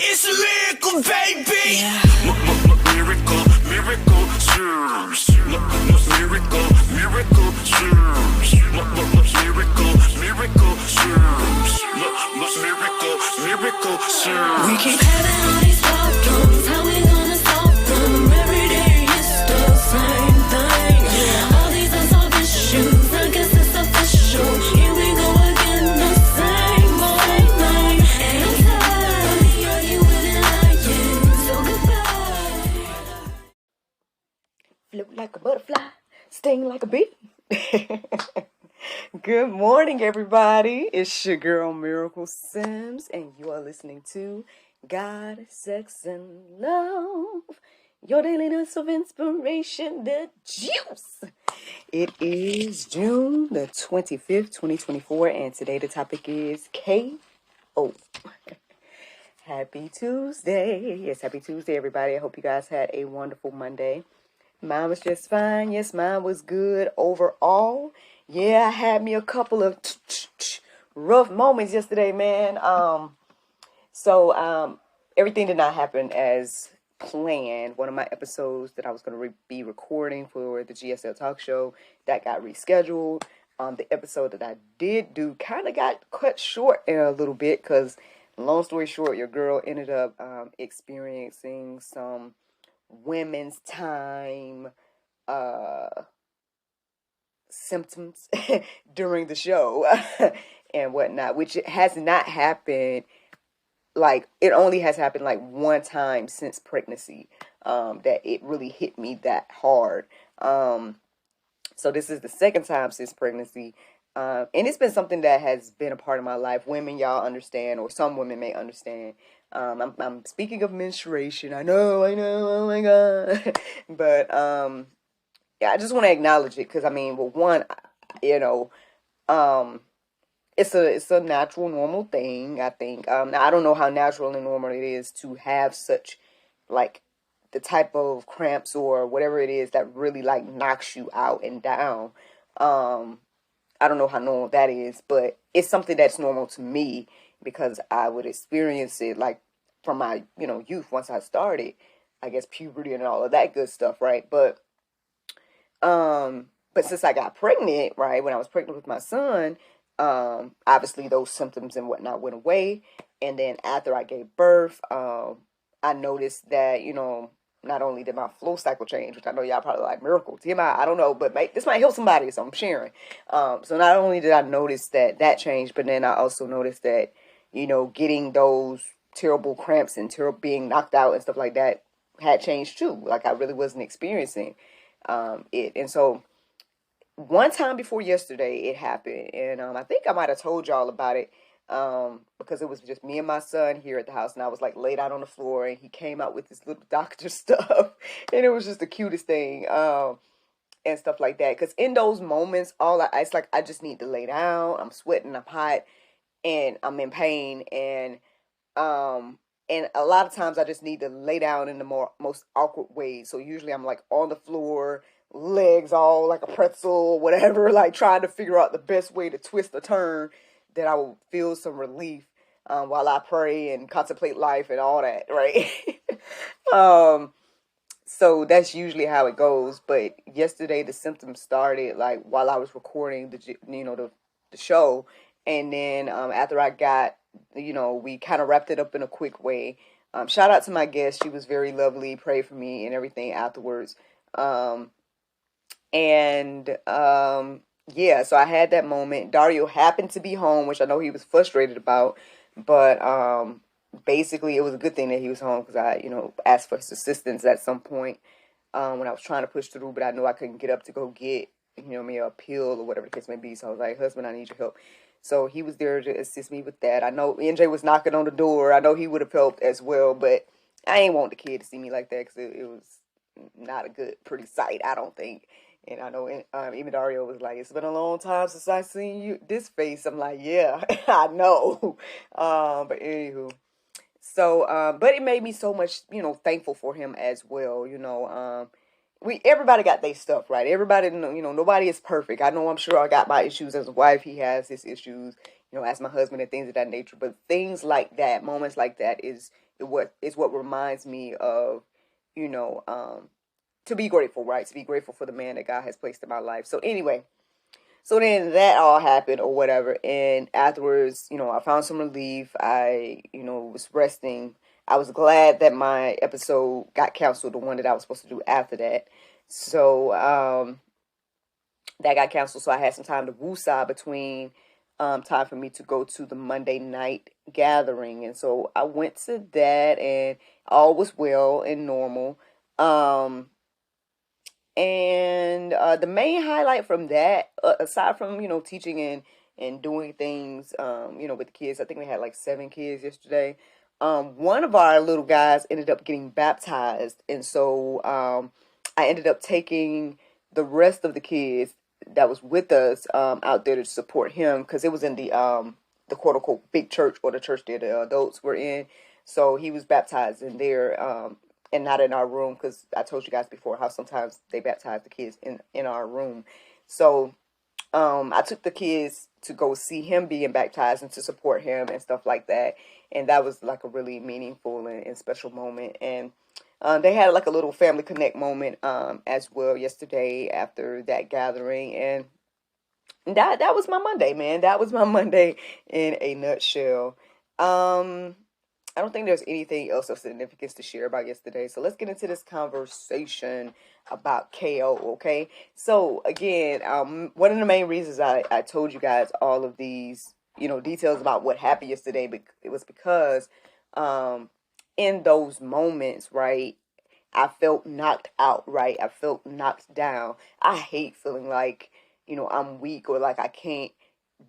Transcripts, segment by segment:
It's a miracle, baby. Yeah. Miracle, miracle, serves. Miracle, miracle, serves. Miracle, miracle, serves. Miracle, miracle, serves. We keep having all these problems. How we gonna solve them? Every day it's the same thing. All these unsolved issues, I guess it's official. Here we go again, the same old thing. And I'm tired of the arguing and lying. So goodbye. Float like a butterfly, sting like a bee. Good morning, everybody. It's your girl, Miracle Sims, and you are listening to God, Sex, and Love, your daily dose of inspiration, the juice. It is June the 25th, 2024, and today the topic is K.O. Happy Tuesday. Yes, happy Tuesday, everybody. I hope you guys had a wonderful Monday. Mine was just fine. Yes, mine was good overall. Yeah, I had me a couple of rough moments yesterday, man. So everything did not happen as planned. One of my episodes that I was going to be recording for the GSL talk show, that got rescheduled. The episode that I did do kind of got cut short in a little bit because, long story short, your girl ended up experiencing some women's time symptoms during the show and whatnot, which has not happened. Like, it only has happened like one time since pregnancy, that it really hit me that hard. So this is the second time since pregnancy. And it's been something that has been a part of my life. Women, y'all understand, or some women may understand. I'm speaking of menstruation. I know, oh my God. But, yeah, I just want to acknowledge it because, I mean, well, one, it's a natural, normal thing, I think. Now, I don't know how natural and normal it is to have such, like, the type of cramps or whatever it is that really, like, knocks you out and down. I don't know how normal that is, but it's something that's normal to me because I would experience it, like, from my, youth once I started, I guess, puberty and all of that good stuff, right? But since I got pregnant, right, when I was pregnant with my son, obviously those symptoms and whatnot went away. And then after I gave birth, I noticed that, not only did my flow cycle change, which I know y'all probably like, miracle, TMI, I don't know, but this might help somebody, so I'm sharing. So not only did I notice that changed, but then I also noticed that, getting those terrible cramps and being knocked out and stuff like that had changed too. Like, I really wasn't experiencing it. And so one time before yesterday it happened, and I think I might have told y'all about it, because it was just me and my son here at the house, and I was like laid out on the floor, and he came out with this little doctor stuff, and it was just the cutest thing, and stuff like that. Because in those moments, it's like I just need to lay down. I'm sweating, I'm hot, and I'm in pain, and a lot of times I just need to lay down in the most awkward ways. So usually I'm like on the floor, legs all like a pretzel or whatever, like trying to figure out the best way to twist or turn that I will feel some relief while I pray and contemplate life and all that, right? So that's usually how it goes. But yesterday the symptoms started like while I was recording the show, and then after I got, we kind of wrapped it up in a quick way. Shout out to my guest. She was very lovely, prayed for me and everything afterwards. Yeah, so I had that moment. Dario happened to be home, which I know he was frustrated about, but basically it was a good thing that he was home because I, asked for his assistance at some point when I was trying to push through, but I knew I couldn't get up to go get, me a pill or whatever the case may be. So I was like, husband, I need your help. So he was there to assist me with that. I know NJ was knocking on the door. I know he would have helped as well, but I ain't want the kid to see me like that because it was not a good, pretty sight, I don't think. And I know even Dario was like, it's been a long time since I seen this face. I'm like, yeah, I know. But anywho. So, but it made me so much, thankful for him as well, everybody got their stuff, right? Everybody, nobody is perfect. I know, I'm sure I got my issues as a wife. He has his issues, as my husband, and things of that nature. But things like that, moments like that, is what reminds me of, you know, um, to be grateful, right? To be grateful for the man that God has placed in my life. So anyway, so then that all happened or whatever, and afterwards, I found some relief. I, was resting. I was glad that my episode got canceled, the one that I was supposed to do after that. So that got canceled. So I had some time to woosah between time for me to go to the Monday night gathering, and so I went to that, and all was well and normal. Um, and the main highlight from that, aside from teaching and doing things, with the kids, I think we had like 7 kids yesterday. One of our little guys ended up getting baptized, and so I ended up taking the rest of the kids that was with us out there to support him, because it was in the quote unquote big church, or the church that the adults were in. So he was baptized in there. And not in our room, because I told you guys before how sometimes they baptize the kids in our room. So I took the kids to go see him being baptized and to support him and stuff like that. And that was like a really meaningful and special moment. And they had like a little family connect moment as well yesterday after that gathering. And that was my Monday, man. That was my Monday in a nutshell. I don't think there's anything else of significance to share about yesterday. So let's get into this conversation about KO, okay? So again, one of the main reasons I told you guys all of these, details about what happened yesterday, it was because in those moments, right, I felt knocked out, right? I felt knocked down. I hate feeling like, I'm weak, or like I can't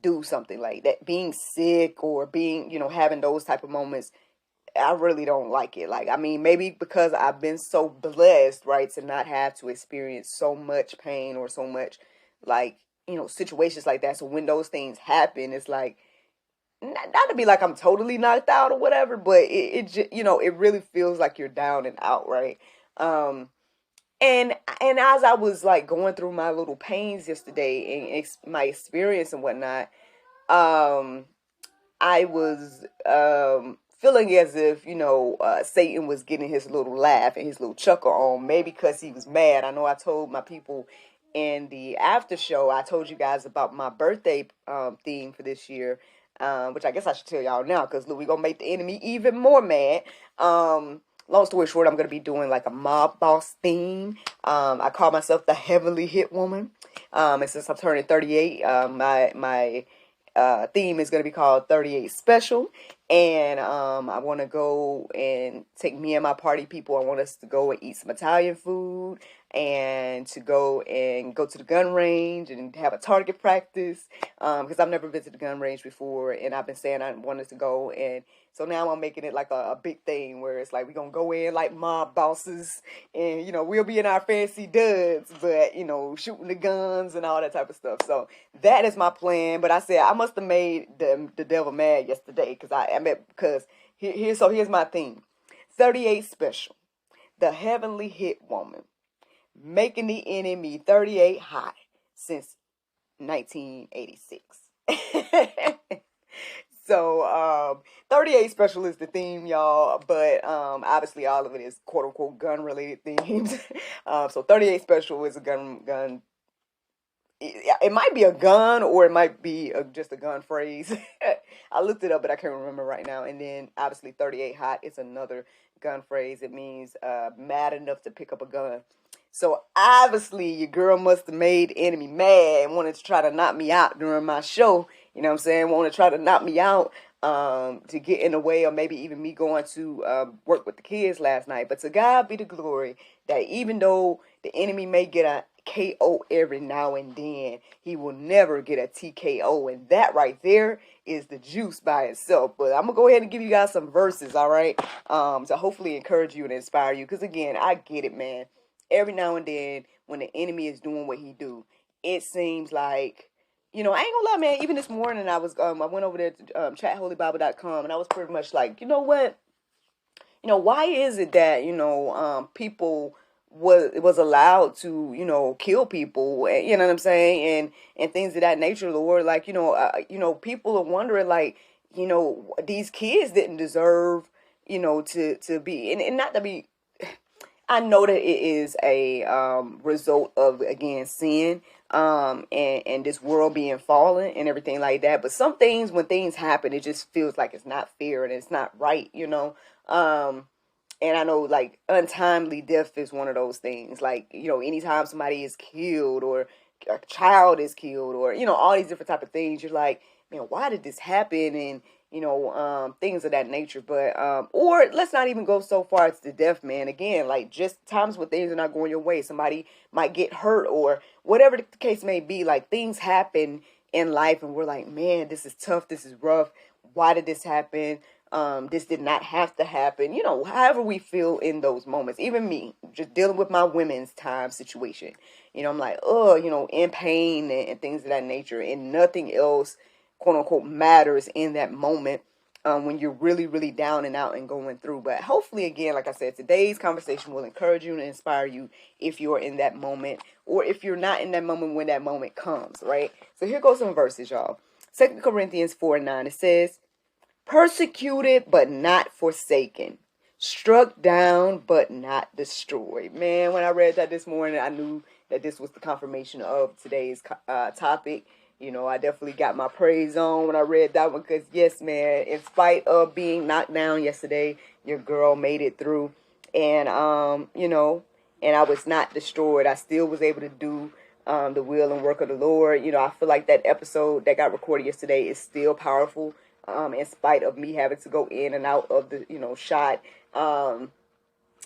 do something like that. Being sick, or being, having those type of moments, I really don't like it. Like, I mean, maybe because I've been so blessed, right, to not have to experience so much pain or so much, like, situations like that. So when those things happen, it's like, not to be like I'm totally knocked out or whatever, but it just, it really feels like you're down and out, right? Um, and as I was like going through my little pains yesterday and my experience and whatnot, um, I was feeling as if, Satan was getting his little laugh and his little chuckle on, maybe because he was mad. I know I told my people in the after show, I told you guys about my birthday theme for this year, which I guess I should tell y'all now, because look, we're going to make the enemy even more mad. Long story short, I'm going to be doing like a mob boss theme. I call myself the Heavenly Hit Woman. And since I'm turning 38, my theme is going to be called 38 Special. And I want to go and take me and my party people. I want us to go and eat some Italian food, and to go to the gun range and have a target practice, because I've never been to the gun range before, and I've been saying I wanted to go. And so now I'm making it like a big thing, where it's like we're going to go in like mob bosses, and, we'll be in our fancy duds, but, shooting the guns and all that type of stuff. So that is my plan. But I said I must have made the devil mad yesterday, because here's my theme: 38 Special, the Heavenly Hit Woman, making the enemy 38 hot since 1986. So 38 Special is the theme, y'all, but obviously all of it is quote unquote gun related themes. So 38 Special is a gun. It might be a gun, or it might be just a gun phrase. I looked it up, but I can't remember right now. And then obviously 38 hot is another gun phrase. It means mad enough to pick up a gun. So obviously your girl must have made the enemy mad and wanted to try to knock me out during my show. You know what I'm saying? Wanted to try to knock me out to get in the way, or maybe even me going to work with the kids last night. But to God be the glory that even though the enemy may get a KO every now and then, he will never get a TKO. And that right there is the juice by itself. But I'm going to go ahead and give you guys some verses, all right? To hopefully encourage you and inspire you. Because again, I get it, man. Every now and then when the enemy is doing what he do, it seems like, I ain't gonna lie, man. Even this morning I went over there to chatholybible.com, and I was pretty much like, you know what? Why is it that, people was allowed to, kill people, you know what I'm saying, and things of that nature, Lord. Like, people are wondering, like, these kids didn't deserve, to be, and not to be. I know that it is a result of, again, sin, and this world being fallen and everything like that. But some things, when things happen, it just feels like it's not fair and it's not right, and I know, like, untimely death is one of those things. Like, anytime somebody is killed or a child is killed, or, all these different type of things, you're like, man, why did this happen? And, things of that nature. But, or let's not even go so far as to death, man. Again, like, just times when things are not going your way. Somebody might get hurt or whatever the case may be. Like, things happen in life and we're like, man, this is tough. This is rough. Why did this happen? This did not have to happen. However we feel in those moments. Even me, just dealing with my women's time situation. I'm like, oh, in pain and things of that nature. And nothing else, quote unquote, matters in that moment when you're really, really down and out and going through. But hopefully, again, like I said, today's conversation will encourage you and inspire you if you're in that moment, or if you're not in that moment when that moment comes, right? So here goes some verses, y'all. 2 Corinthians 4:9, it says, persecuted but not forsaken, struck down but not destroyed. Man, when I read that this morning, I knew that this was the confirmation of today's topic. I definitely got my praise on when I read that one, because yes, man, in spite of being knocked down yesterday, your girl made it through, and and I was not destroyed. I still was able to do the will and work of the Lord. I feel like that episode that got recorded yesterday is still powerful. In spite of me having to go in and out of the, shot. And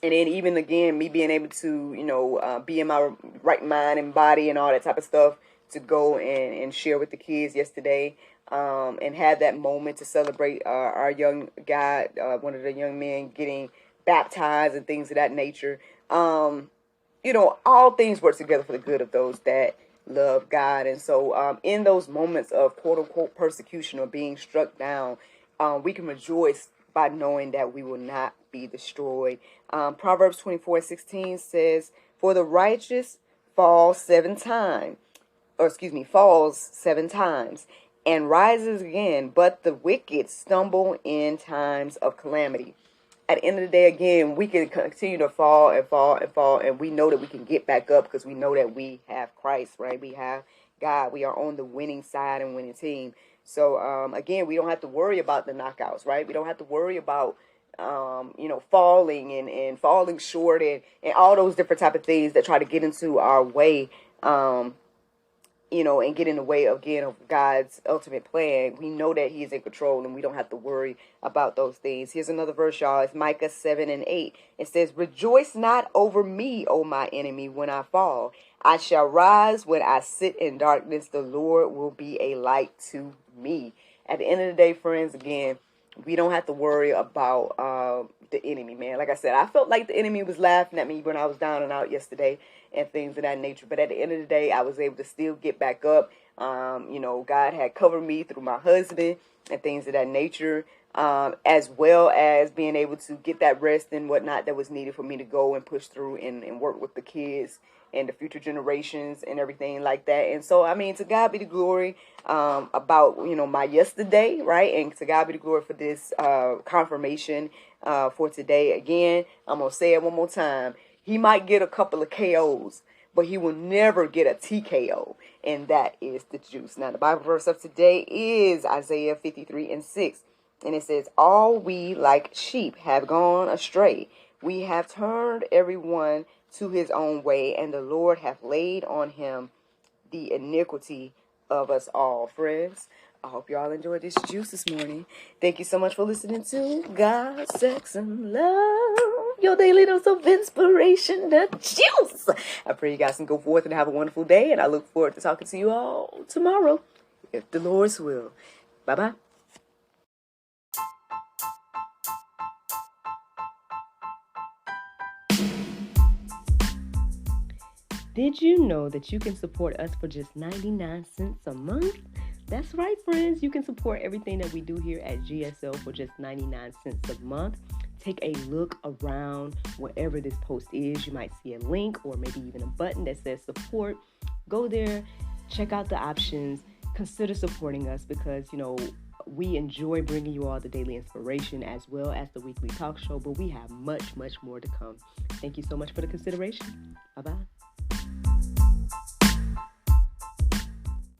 then even, again, me being able to, be in my right mind and body and all that type of stuff to go and share with the kids yesterday. And have that moment to celebrate our young guy, one of the young men getting baptized and things of that nature. All things work together for the good of those that love God. And so in those moments of quote unquote persecution or being struck down, we can rejoice by knowing that we will not be destroyed. Proverbs 24:16 says, for the righteous falls 7 times, falls 7 times and rises again, but the wicked stumble in times of calamity. At the end of the day, again, we can continue to fall and fall and fall, and we know that we can get back up because we know that we have Christ, right? We have God. We are on the winning side and winning team. So, again, we don't have to worry about the knockouts, right? We don't have to worry about, falling and falling short and all those different type of things that try to get into our way, and get in the way, again, of God's ultimate plan. We know that he is in control and we don't have to worry about those things. Here's another verse, y'all. It's Micah 7:8. It says, rejoice not over me, O my enemy, when I fall. I shall rise when I sit in darkness. The Lord will be a light to me. At the end of the day, friends, again, we don't have to worry about the enemy, man. Like I said, I felt like the enemy was laughing at me when I was down and out yesterday and things of that nature. But at the end of the day, I was able to still get back up. God had covered me through my husband and things of that nature, as well as being able to get that rest and whatnot that was needed for me to go and push through and work with the kids and the future generations and everything like that. And so, I mean, to God be the glory about, my yesterday, right? And to God be the glory for this confirmation for today. Again, I'm going to say it one more time. He might get a couple of KOs, but he will never get a TKO. And that is the juice. Now, the Bible verse of today is Isaiah 53:6. And it says, all we like sheep have gone astray. We have turned everyone to his own way, and the Lord hath laid on him the iniquity of us all. Friends, I hope y'all enjoyed this juice this morning. Thank you so much for listening to God, Sex, and Love, your daily dose of inspiration, the juice. I pray you guys can go forth and have a wonderful day, and I look forward to talking to you all tomorrow, if the Lord's will. Bye-bye. Did you know that you can support us for just 99 cents a month? That's right, friends. You can support everything that we do here at GSL for just 99 cents a month. take a look around wherever this post is. You might see a link or maybe even a button that says support. Go there, check out the options, consider supporting us because, we enjoy bringing you all the daily inspiration as well as the weekly talk show, but we have much, much more to come. Thank you so much for the consideration. Bye-bye.